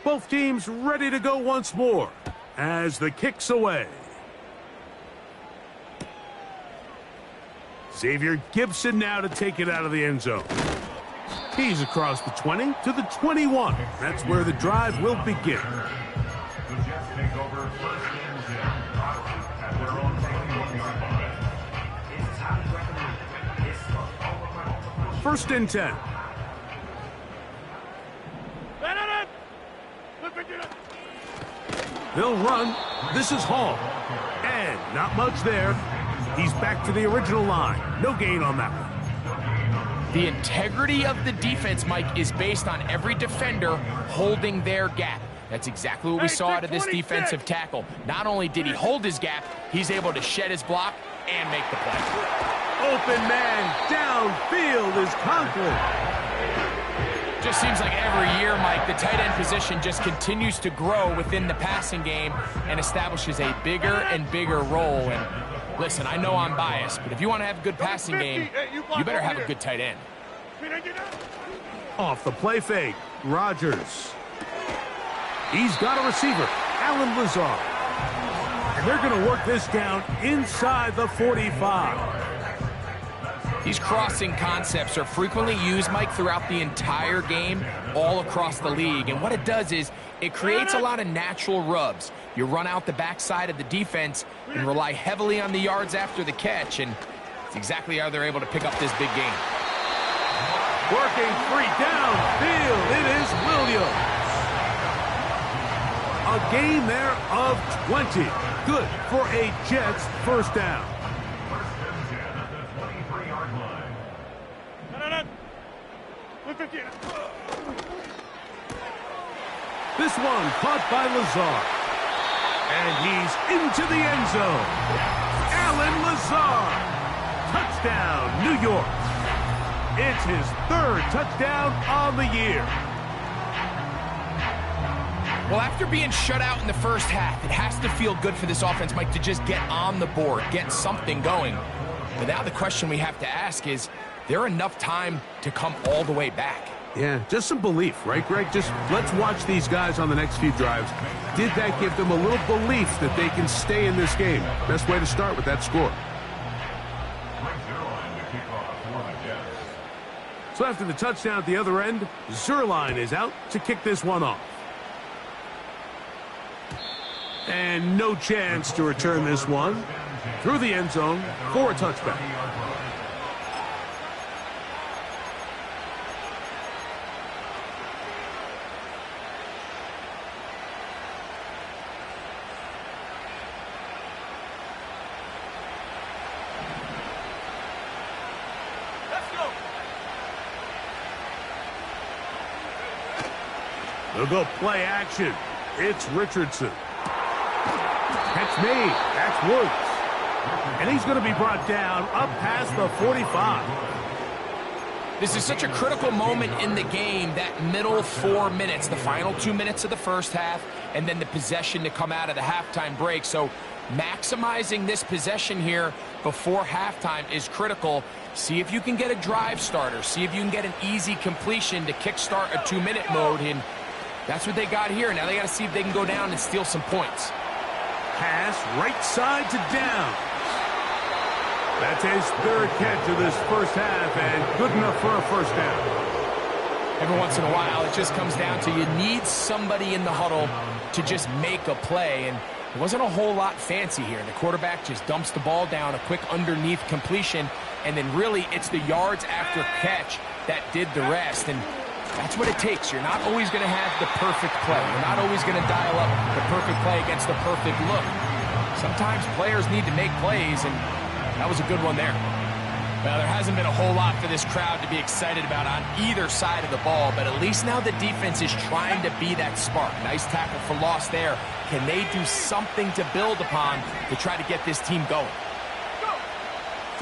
Both teams ready to go once more as the kick's away. Xavier Gibson now to take it out of the end zone. He's across the 20 to the 21. That's where the drive will begin. First and 10. They'll run. This is Hall. And not much there. He's back to the original line. No gain on that one. The integrity of the defense, Mike, is based on every defender holding their gap. That's exactly what we saw out of this defensive tackle. Not only did he hold his gap, he's able to shed his block and make the play. Open man downfield is Conklin. Just seems like every year, Mike, the tight end position just continues to grow within the passing game and establishes a bigger and bigger role. And listen, I know I'm biased, but if you want to have a good passing game, you better have a good tight end. Off the play fake, Rodgers. He's got a receiver, Alan Lazard. And they're going to work this down inside the 45. These crossing concepts are frequently used, Mike, throughout the entire game, all across the league. And what it does is it creates a lot of natural rubs. You run out the backside of the defense and rely heavily on the yards after the catch, and it's exactly how they're able to pick up this big game. Working free downfield, it is Williams. A gain there of 20. Good for a Jets first down. This one caught by Lazard. And he's into the end zone. Alan Lazard. Touchdown, New York. It's his third touchdown on the year. Well, after being shut out in the first half, it has to feel good for this offense, Mike, to just get on the board, get something going. But now the question we have to ask is there enough time to come all the way back? Yeah, just some belief, right, Greg? Just let's watch these guys on the next few drives. Did that give them a little belief that they can stay in this game? Best way to start with that score. So after the touchdown at the other end, Zerline is out to kick this one off. And no chance to return this one through the end zone for a touchback. They'll go play action. It's Richardson. Catch me. That's Woods. And he's going to be brought down up past the 45. This is such a critical moment in the game, that middle 4 minutes, the final 2 minutes of the first half, and then the possession to come out of the halftime break. So maximizing this possession here before halftime is critical. See if you can get a drive starter. See if you can get an easy completion to kickstart a 2-minute mode. And that's what they got here. Now they got to see if they can go down and steal some points. Pass right side to down. That's his third catch of this first half, and good enough for a first down. Every once in a while, it just comes down to you need somebody in the huddle to just make a play, and it wasn't a whole lot fancy here. The quarterback just dumps the ball down, a quick underneath completion, and then really it's the yards after catch that did the rest, and that's what it takes. You're not always going to have the perfect play. You're not always going to dial up the perfect play against the perfect look. Sometimes players need to make plays, and that was a good one there. Well, there hasn't been a whole lot for this crowd to be excited about on either side of the ball, but at least now the defense is trying to be that spark. Nice tackle for loss there. Can they do something to build upon to try to get this team going?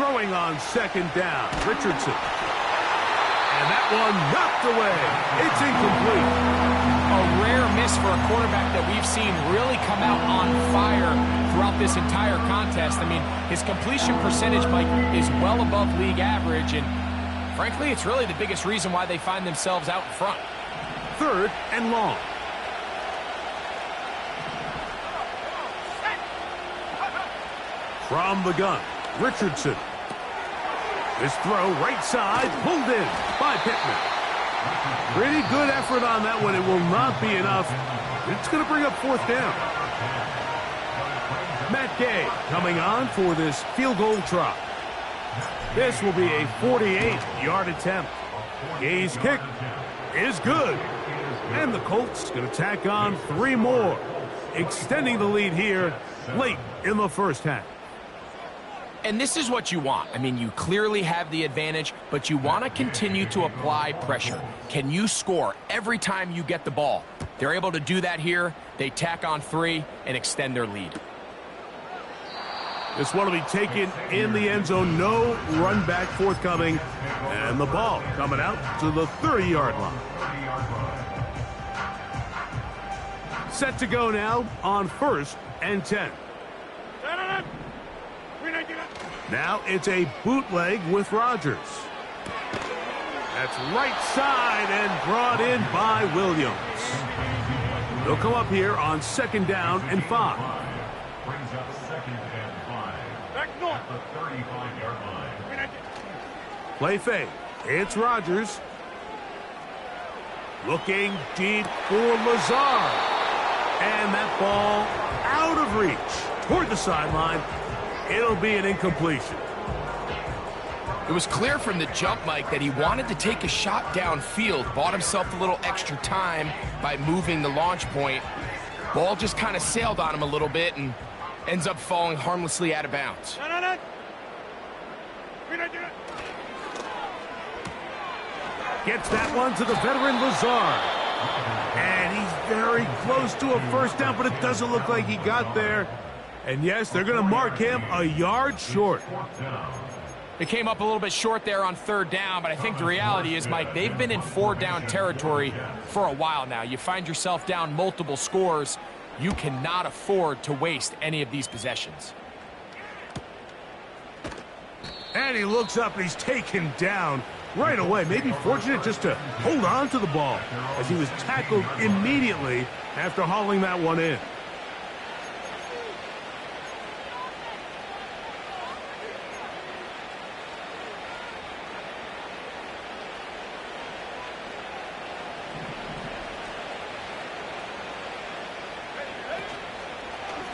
Throwing on second down, Richardson. And that one knocked away. It's incomplete. A rare miss for a quarterback that we've seen really come out on fire throughout this entire contest. I mean, his completion percentage, Mike, is well above league average, and Frankly, it's really the biggest reason why they find themselves out in front. 3rd and long. From the gun, Richardson. This throw right side, pulled in by Pittman. Pretty good effort on that one. It will not be enough. It's going to bring up 4th down. Matt Gay coming on for this field goal try. This will be a 48-yard attempt. Gay's kick is good. And the Colts going to tack on 3 more, extending the lead here late in the first half. And this is what you want. I mean, you clearly have the advantage, but you want to continue to apply pressure. Can you score every time you get the ball? They're able to do that here. They tack on 3 and extend their lead. This one will be taken in the end zone. No run back forthcoming. And the ball coming out to the 30-yard line. Set to go now on 1st and 10. Now it's a bootleg with Rodgers. That's right side and brought in by Williams. They'll come up here on 2nd down and 5. Brings up 2nd and 5. Back north. The 35-yard line. Play fake. It's Rodgers. Looking deep for Lazard. And that ball out of reach toward the sideline. It'll be an incompletion. It was clear from the jump, Mike, that he wanted to take a shot downfield, bought himself a little extra time by moving the launch point. Ball just kind of sailed on him a little bit and ends up falling harmlessly out of bounds. Gets that one to the veteran Lazard. And he's very close to a 1st down, but it doesn't look like he got there. And yes, they're going to mark him a yard short. It came up a little bit short there on 3rd down, but I think the reality is, Mike, they've been in 4-down territory for a while now. You find yourself down multiple scores. You cannot afford to waste any of these possessions. And he looks up and he's taken down right away. Maybe fortunate just to hold on to the ball as he was tackled immediately after hauling that one in.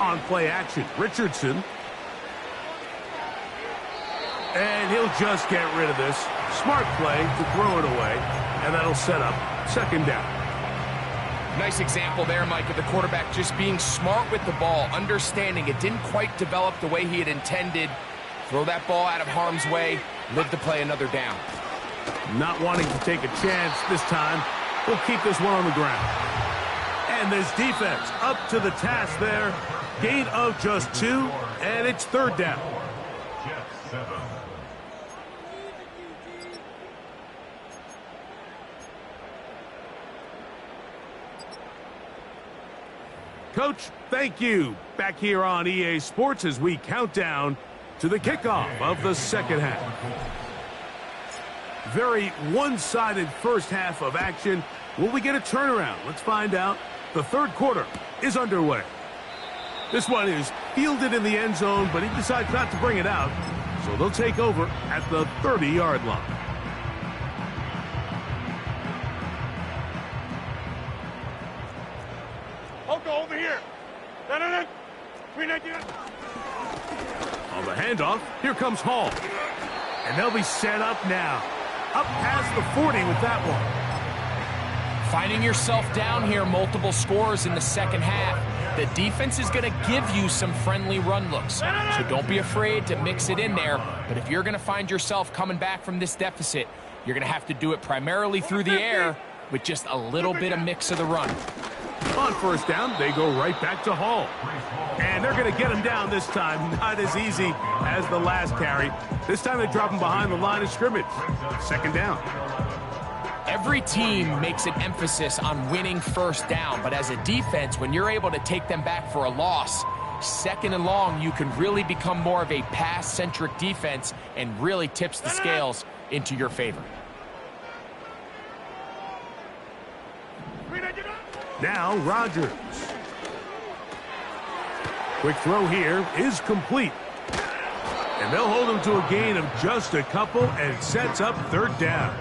On play action, Richardson. And he'll just get rid of this. Smart play to throw it away, and that'll set up 2nd down. Nice example there, Mike, of the quarterback just being smart with the ball, understanding it didn't quite develop the way he had intended. Throw that ball out of harm's way, live to play another down. Not wanting to take a chance this time. We'll keep this one on the ground. And this defense up to the task there. Gain of just 2, and it's 3rd down. Coach, thank you. Back here on EA Sports as we count down to the kickoff of the 2nd half. Very one-sided first half of action. Will we get a turnaround? Let's find out. The 3rd quarter is underway. This one is fielded in the end zone, but he decides not to bring it out. So they'll take over at the 30-yard line. I'll go over here. On the handoff, here comes Hall. And they'll be set up now. Up past the 40 with that one. Finding yourself down here, multiple scores in the 2nd half. The defense is going to give you some friendly run looks, so don't be afraid to mix it in there. But if you're going to find yourself coming back from this deficit, you're going to have to do it primarily through the air with just a little bit of mix of the run. On 1st down, they go right back to Hall. And they're going to get him down this time. Not as easy as the last carry. This time they drop him behind the line of scrimmage. 2nd down. Every team makes an emphasis on winning 1st down, but as a defense, when you're able to take them back for a loss, 2nd and long, you can really become more of a pass-centric defense and really tips the scales into your favor. Now Rodgers. Quick throw here is complete. And they'll hold him to a gain of just a couple and sets up third down.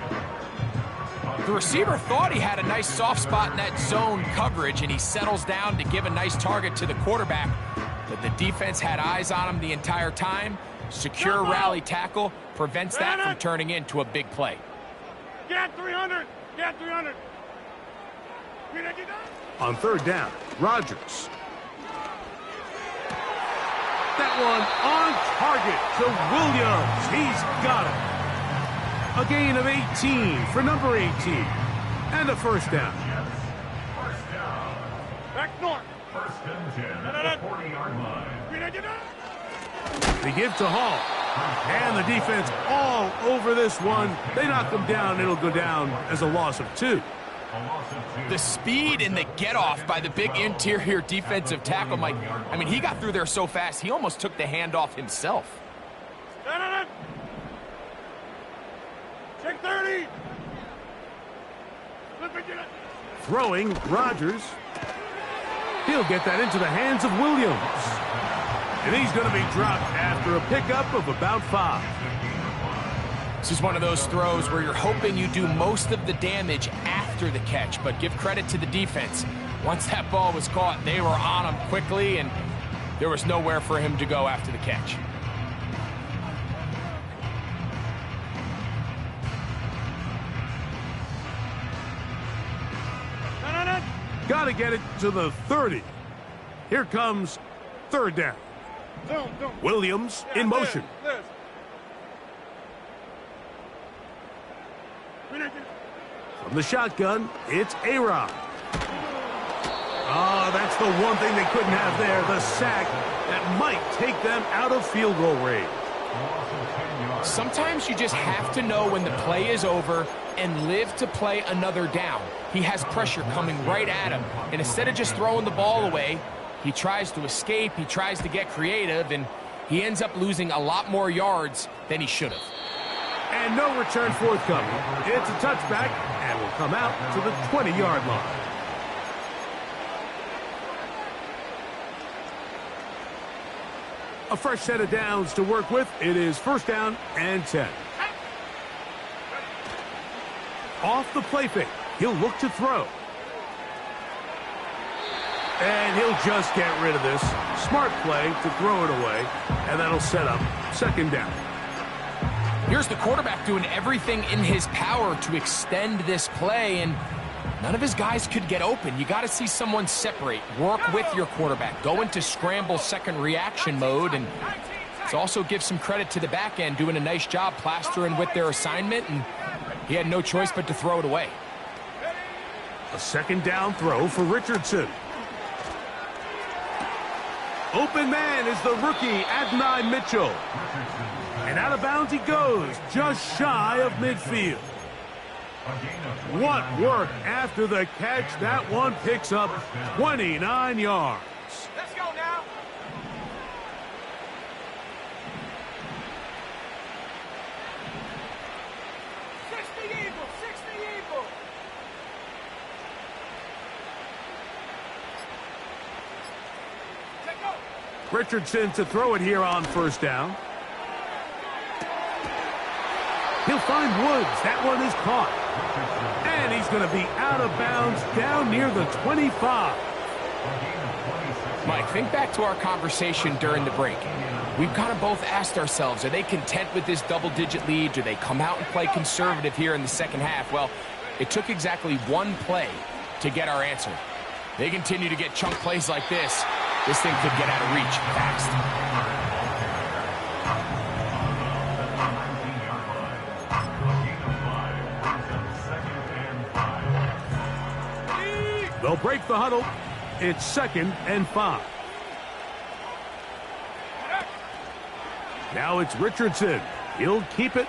The receiver thought he had a nice soft spot in that zone coverage, and he settles down to give a nice target to the quarterback. But the defense had eyes on him the entire time. Secure rally tackle prevents that from turning into a big play. Get 300! Get 300! On third down, Rodgers. That one on target to Williams. He's got it. A gain of 18 for number 18. And a first down. First down. Back north. First and 10 at the 40-yard line. They give to Hall. And the defense all over this one. They knock him down. It'll go down as a loss of 2. The speed and the get-off by the big interior defensive tackle, Mike. I mean, he got through there so fast, he almost took the handoff himself. Check 30. Throwing, Rodgers. He'll get that into the hands of Williams. And he's going to be dropped after a pickup of about 5. This is one of those throws where you're hoping you do most of the damage after the catch, but give credit to the defense. Once that ball was caught, they were on him quickly, and there was nowhere for him to go after the catch. Got to get it to the 30. Here comes third down. Williams in motion. From the shotgun, it's A-Rod. Oh, that's the one thing they couldn't have there, the sack that might take them out of field goal range. Sometimes you just have to know when the play is over and live to play another down. He has pressure coming right at him, and instead of just throwing the ball away, he tries to escape, he tries to get creative, and he ends up losing a lot more yards than he should have. And no return forthcoming. It's a touchback, and will come out to the 20-yard line. A fresh set of downs to work with. It is first down and 10. Off the play fake. He'll look to throw. And he'll just get rid of this. Smart play to throw it away. And that'll set up second down. Here's the quarterback doing everything in his power to extend this play, and none of his guys could get open. You got to see someone separate, work with your quarterback, go into scramble second reaction mode, and it also gives some credit to the back end doing a nice job plastering with their assignment, and he had no choice but to throw it away. A second down throw for Richardson. Open man is the rookie Adonai Mitchell. And out of bounds he goes, just shy of midfield. What work after the catch. That one picks up 29 yards. Let's go now. Richardson to throw it here on first down. He'll find Woods. That one is caught. And he's going to be out of bounds down near the 25. Mike, think back to our conversation during the break. We've kind of both asked ourselves, are they content with this double-digit lead? Do they come out and play conservative here in the second half? Well, it took exactly one play to get our answer. They continue to get chunk plays like this. This thing could get out of reach fast. They'll break the huddle. It's second and 5. Now it's Richardson. He'll keep it.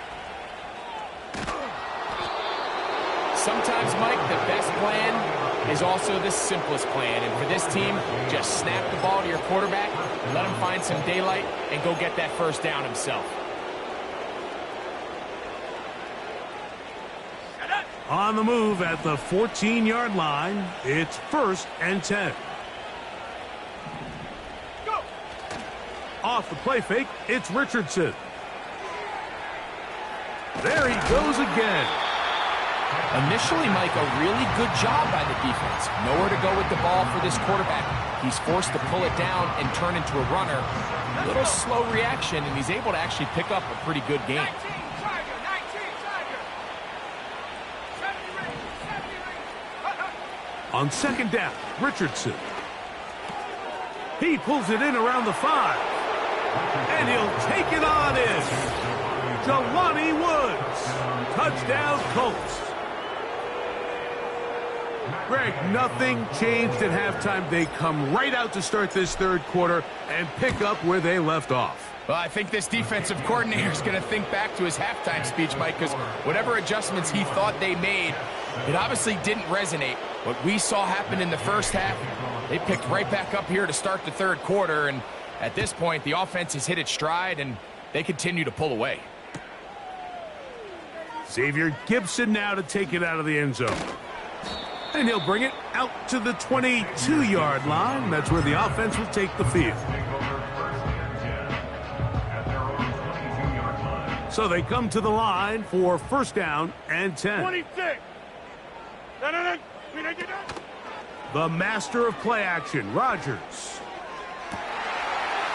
Sometimes, Mike, the best plan is also the simplest plan. And for this team, just snap the ball to your quarterback, let him find some daylight, and go get that first down himself. On the move at the 14-yard line, it's 1st and 10. Go! Off the play fake, it's Richardson. There he goes again. Initially, Mike, a really good job by the defense. Nowhere to go with the ball for this quarterback. He's forced to pull it down and turn into a runner. A little slow reaction, and he's able to actually pick up a pretty good game. 19 Tiger, 19 Tiger. 70 rings. On 2nd down, Richardson. He pulls it in around the 5. And he'll take it on in. Jelani Woods. Touchdown, Colts. Greg, nothing changed at halftime. They come right out to start this 3rd quarter and pick up where they left off. Well, I think this defensive coordinator is going to think back to his halftime speech, Mike, because whatever adjustments he thought they made, it obviously didn't resonate. What we saw happen in the first half, they picked right back up here to start the 3rd quarter, and at this point, the offense has hit its stride, and they continue to pull away. Xavier Gibson now to take it out of the end zone. And he'll bring it out to the 22-yard line. That's where the offense will take the field. So they come to the line for 1st down and 10. 26. The master of play action, Rodgers.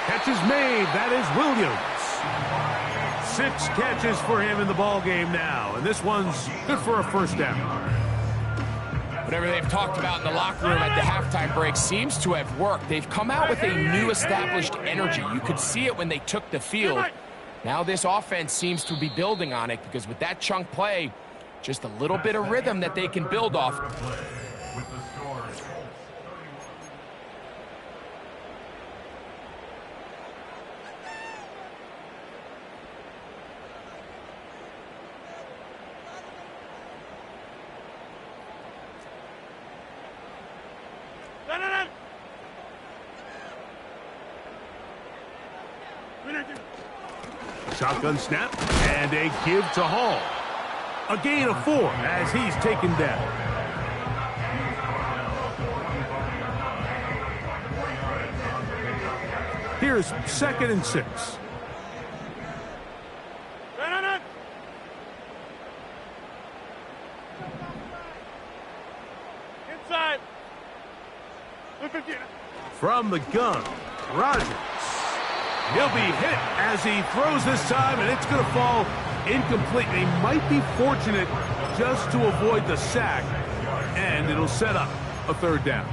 Catch is made. That is Williams. 6 catches for him in the ball game now. And this one's good for a 1st down. Whatever they've talked about in the locker room at the halftime break seems to have worked. They've come out with a new established energy. You could see it when they took the field. Now this offense seems to be building on it because with that chunk play, just a little bit of rhythm that they can build off. Shotgun snap and a give to Hall. A gain of 4 as he's taken down. Here's 2nd and 6. Inside. From the gun, Rodgers. He'll be hit as he throws this time, and it's going to fall incomplete. They might be fortunate just to avoid the sack, and it'll set up a 3rd down.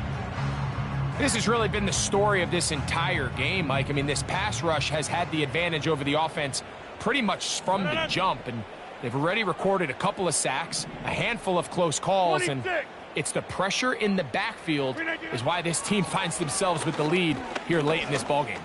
This has really been the story of this entire game, Mike. I mean, this pass rush has had the advantage over the offense pretty much from the jump, and they've already recorded a couple of sacks, a handful of close calls, and it's the pressure in the backfield is why this team finds themselves with the lead here late in this ballgame.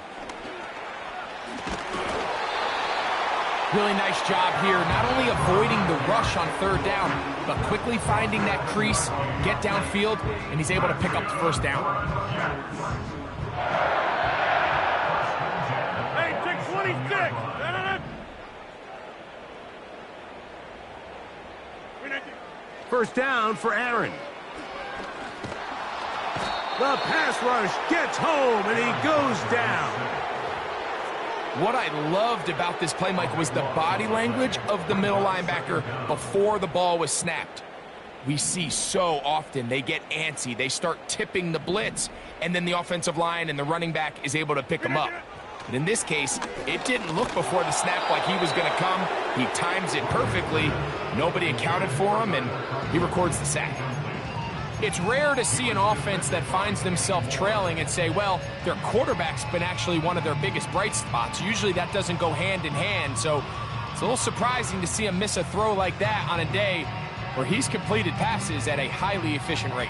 Really nice job here, not only avoiding the rush on 3rd down, but quickly finding that crease, get downfield, and he's able to pick up the 1st down. Hey, take 26. 1st down for Aaron. The pass rush gets home, and he goes down. What I loved about this play, Mike, was the body language of the middle linebacker before the ball was snapped. We see so often they get antsy, they start tipping the blitz, and then the offensive line and the running back is able to pick them up. But in this case, it didn't look before the snap like he was going to come. He times it perfectly. Nobody accounted for him, and he records the sack. It's rare to see an offense that finds themselves trailing and say, well, their quarterback's been actually one of their biggest bright spots. Usually that doesn't go hand in hand, so it's a little surprising to see him miss a throw like that on a day where he's completed passes at a highly efficient rate.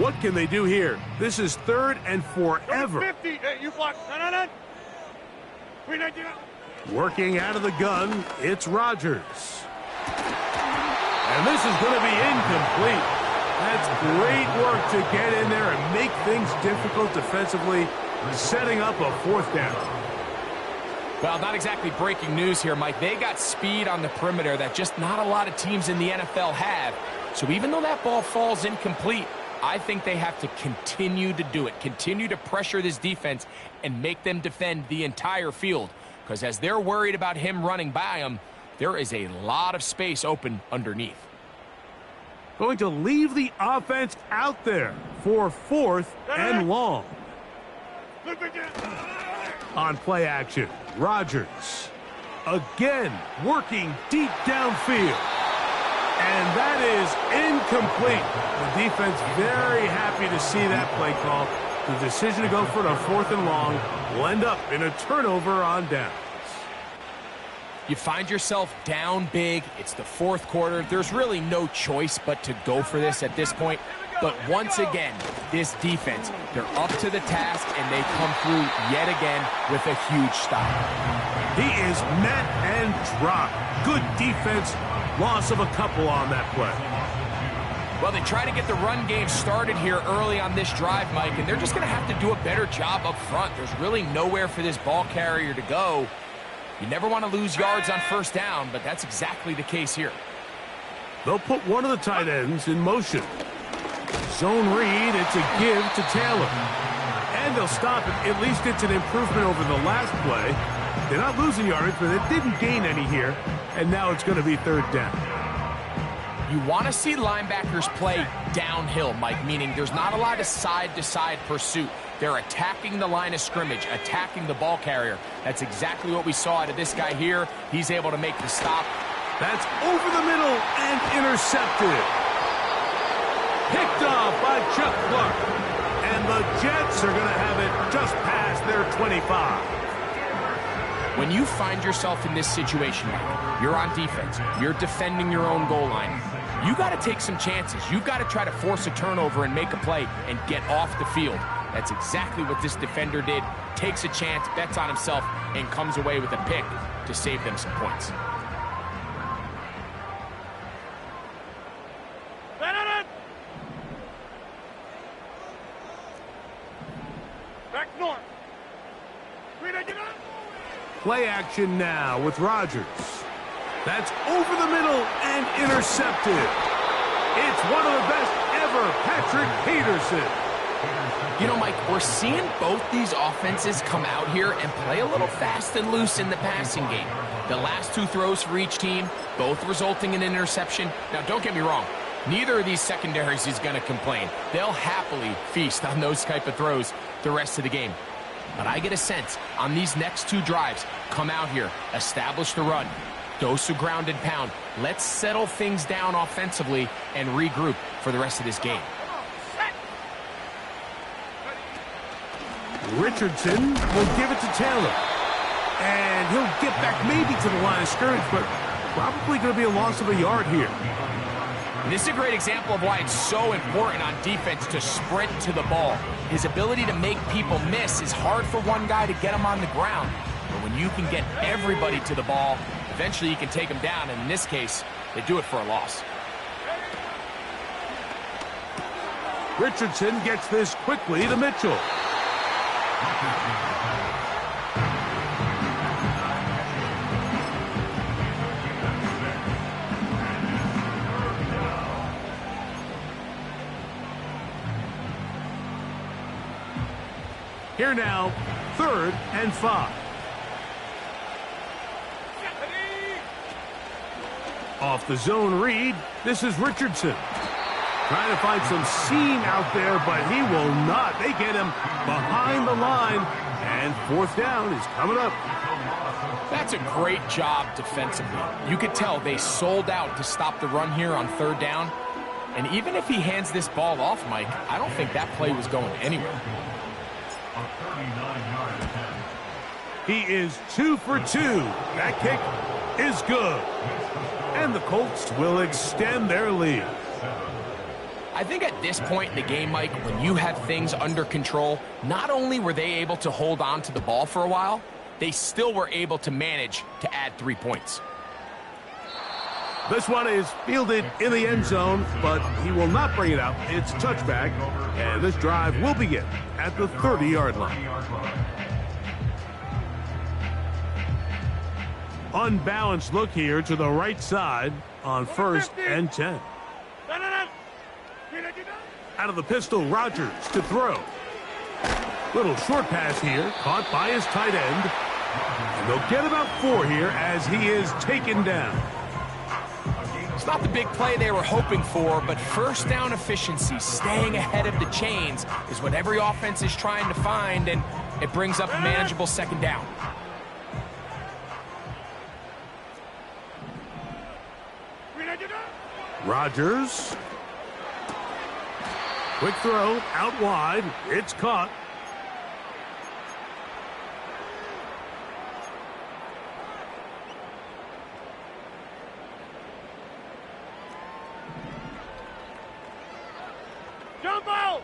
What can they do here? This is 3rd and forever. 50. Hey, you block. No. Working out of the gun, it's Rodgers. And this is going to be incomplete. That's great work to get in there and make things difficult defensively, setting up a 4th down. Well, not exactly breaking news here, Mike. They got speed on the perimeter that just not a lot of teams in the NFL have. So even though that ball falls incomplete, I think they have to continue to do it, continue to pressure this defense and make them defend the entire field. Because as they're worried about him running by them, there is a lot of space open underneath. Going to leave the offense out there for 4th and long. On play action, Rodgers again working deep downfield. And that is incomplete. The defense very happy to see that play call. The decision to go for it on 4th and long will end up in a turnover on downs. You find yourself down big. It's the 4th quarter. There's really no choice but to go for this at this point. But once again, this defense, they're up to the task, and they come through yet again with a huge stop. He is met and dropped. Good defense. Loss of a couple on that play. Well, they try to get the run game started here early on this drive, Mike, and they're just going to have to do a better job up front. There's really nowhere for this ball carrier to go. You never want to lose yards on 1st down, but that's exactly the case here. They'll put one of the tight ends in motion. Zone read, it's a give to Taylor. And they'll stop it. At least it's an improvement over the last play. They're not losing yardage, but they didn't gain any here. And now it's going to be 3rd down. You want to see linebackers play downhill, Mike, meaning there's not a lot of side-to-side pursuit. They're attacking the line of scrimmage, attacking the ball carrier. That's exactly what we saw out of this guy here. He's able to make the stop. That's over the middle and intercepted. Picked off by Chuck Clark. And the Jets are going to have it just past their 25. When you find yourself in this situation, Mike, you're on defense, you're defending your own goal line, you got to take some chances. You've got to try to force a turnover and make a play and get off the field. That's exactly what this defender did. Takes a chance, bets on himself, and comes away with a pick to save them some points. Back north. Play action now with Rodgers. That's over the middle and intercepted. It's one of the best ever, Patrick Peterson. You know, Mike, we're seeing both these offenses come out here and play a little fast and loose in the passing game. The last 2 throws for each team, both resulting in an interception. Now, don't get me wrong. Neither of these secondaries is going to complain. They'll happily feast on those type of throws the rest of the game. But I get a sense on these next 2 drives, come out here, establish the run, dose of ground and pound. Let's settle things down offensively and regroup for the rest of this game. Richardson will give it to Taylor. And he'll get back maybe to the line of scrimmage, but probably going to be a loss of a yard here. And this is a great example of why it's so important on defense to sprint to the ball. His ability to make people miss is hard for one guy to get him on the ground. But when you can get everybody to the ball, eventually you can take them down. And in this case, they do it for a loss. Richardson gets this quickly to Mitchell. Here now, 3rd and 5. Off the zone read, this is Richardson. Trying to find some seam out there, but he will not. They get him behind the line, and 4th down is coming up. That's a great job defensively. You could tell they sold out to stop the run here on 3rd down. And even if he hands this ball off, Mike, I don't think that play was going anywhere. He is 2 for 2. That kick is good. And the Colts will extend their lead. I think at this point in the game, Mike, when you have things under control, not only were they able to hold on to the ball for a while, they still were able to manage to add 3 points. This one is fielded in the end zone, but he will not bring it out. It's touchback, and this drive will begin at the 30-yard line. Unbalanced look here to the right side on 1st and 10. Out of the pistol, Rodgers to throw. Little short pass here, caught by his tight end. And they'll get about 4 here as he is taken down. It's not the big play they were hoping for, but first down efficiency, staying ahead of the chains, is what every offense is trying to find, and it brings up a manageable 2nd down. Rodgers. Quick throw, out wide. It's caught. Jump out!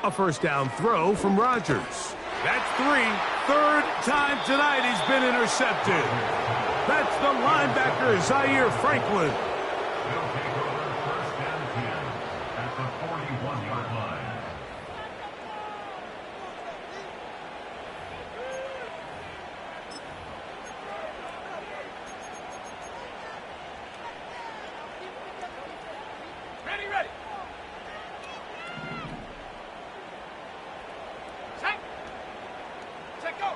A first down throw from Rodgers. That's 3. 3rd time tonight he's been intercepted. That's the linebacker, Zaire Franklin. They'll take over 1st and 10 at the 41-yard line. Ready. Set, go.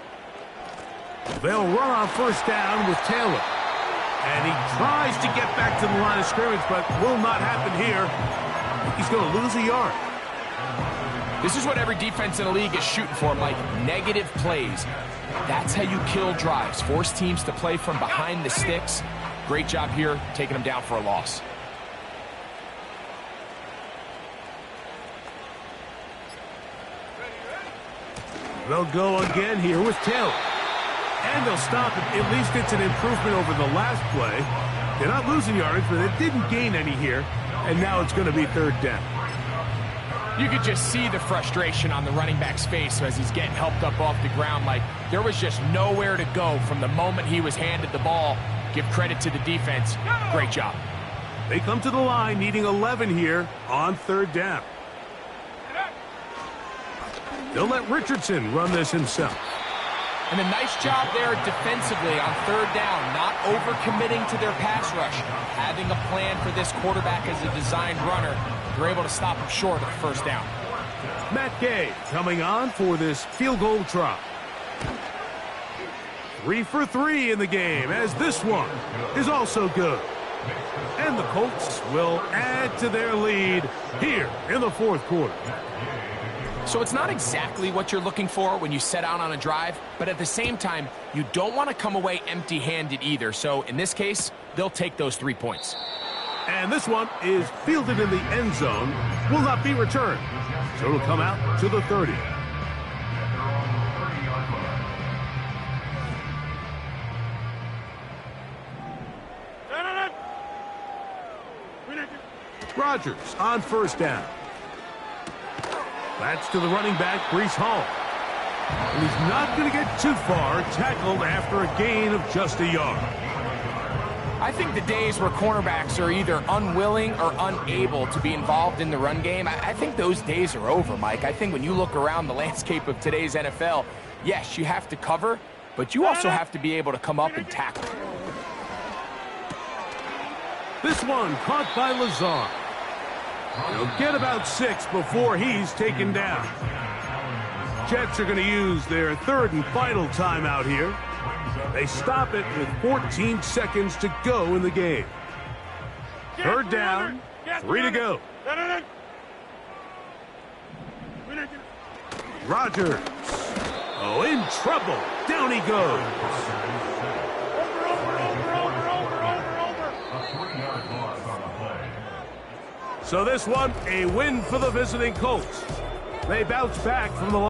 They'll run on 1st down with Taylor. And he tries to get back to the line of scrimmage, but will not happen here. He's going to lose a yard. This is what every defense in the league is shooting for, Mike. Negative plays. That's how you kill drives. Force teams to play from behind the sticks. Great job here, taking them down for a loss. They'll go again here with Taylor. And they'll stop it. At least it's an improvement over the last play. They're not losing yardage, but they didn't gain any here. And now it's going to be 3rd down. You could just see the frustration on the running back's face as he's getting helped up off the ground. Like, there was just nowhere to go from the moment he was handed the ball. Give credit to the defense. Great job. They come to the line needing 11 here on 3rd down. They'll let Richardson run this himself. And a nice job there defensively on 3rd down, not overcommitting to their pass rush. Having a plan for this quarterback as a designed runner, they're able to stop him short of 1st down. Matt Gay coming on for this field goal try. 3 for 3 in the game, as this one is also good. And the Colts will add to their lead here in the 4th quarter. So it's not exactly what you're looking for when you set out on a drive, but at the same time, you don't want to come away empty-handed either. So in this case, they'll take those 3 points. And this one is fielded in the end zone, will not be returned. So it'll come out to the 30. Rodgers on 1st down. That's to the running back, Breece Hall. And he's not going to get too far, tackled after a gain of just a yard. I think the days where cornerbacks are either unwilling or unable to be involved in the run game, I think those days are over, Mike. I think when you look around the landscape of today's NFL, yes, you have to cover, but you also have to be able to come up and tackle. This one caught by Lazar. He'll get about 6 before he's taken down. Jets are going to use their 3rd and final timeout here. They stop it with 14 seconds to go in the game. 3rd down, 3 to go. Rodgers. Oh, in trouble. Down he goes. So this one, a win for the visiting Colts. They bounce back from the